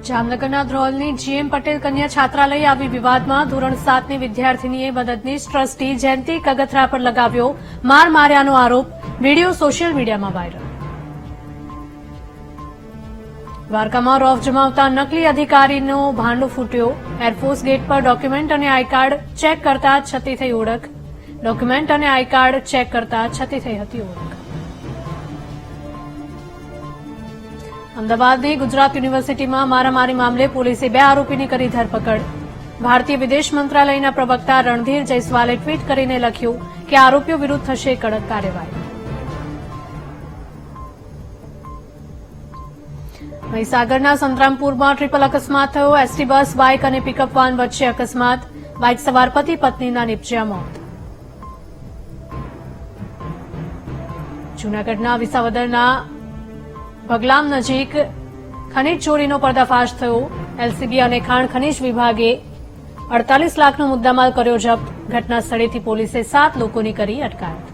જામનગરના ધ્રોલની જીએમ પટેલ કન્યા છાત્રાલય આવી વિવાદમાં ધોરણ 7ની વિદ્યાર્થીનીએ મદદનીશ ટ્રસ્ટી જયંતિ કગથરા પર લગાવ્યો માર માર્યાનો આરોપ. વીડિયો સોશિયલ મીડિયામાં વાયરલ. દ્વારકામાં રોફ જમાવતા નકલી અધિકારીનો ભાંડો ફૂટ્યો. એરફોર્સ ગેટ પર ડોક્યુમેન્ટ અને આઈ કાર્ડ ચેક કરતા છતી થઈ ઓળખ. ડોક્યુમેન્ટ અને આઈ કાર્ડ ચેક કરતા છતી થઈ હતી ઓળખ. અમદાવાદની ગુજરાત યુનિવર્સિટીમાં મારામારી મામલે પોલીસે 2 આરોપીની કરી ધરપકડ. ભારતીય વિદેશ મંત્રાલયના પ્રવક્તા રણધીર જયસ્વાલે ટ્વીટ કરીને લખ્યું કે આરોપીઓ વિરુદ્ધ થશે કડક કાર્યવાહી. મહીસાગરના સંતરામપુરમાં ટ્રિપલ અકસ્માત થયો. એસટી બસ, બાઇક અને પિકઅપ વાન વચ્ચે અકસ્માત. બાઇક સવાર પતિ પત્નીના નિપજ્યા મોત. જૂનાગઢના વિસાવદરના ભગલામ નજીક ખનીજ ચોરીનો પર્દાફાશ થયો. એલસીબી અને ખાણ ખનીજ વિભાગે 48 લાખનો મુદ્દામાલ કર્યો જપ્ત. ઘટના સ્થળેથી પોલીસે 7 લોકોની કરી અટકાયત.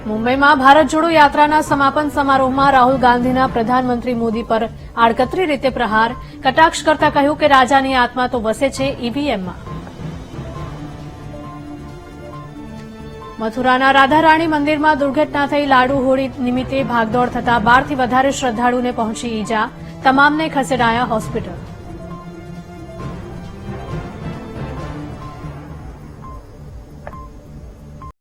મુંબઈમાં ભારત જોડો યાત્રાના સમાપન સમારોહમાં રાહુલ ગાંધીના પ્રધાનમંત્રી મોદી પર આડકતરી રીતે પ્રહાર. કટાક્ષ કરતા કહ્યું કે રાજાની આત્મા તો વસે છે ઈવીએમમાં. મથુરાના રાધારાણી મંદિરમાં દુર્ઘટના થઈ. લાડુ હોળી નિમિત્તે ભાગદોડ થતા 12થી વધારે શ્રદ્ધાળુને પહોંચી ઈજા. તમામને ખસેડાયા હોસ્પિટલ.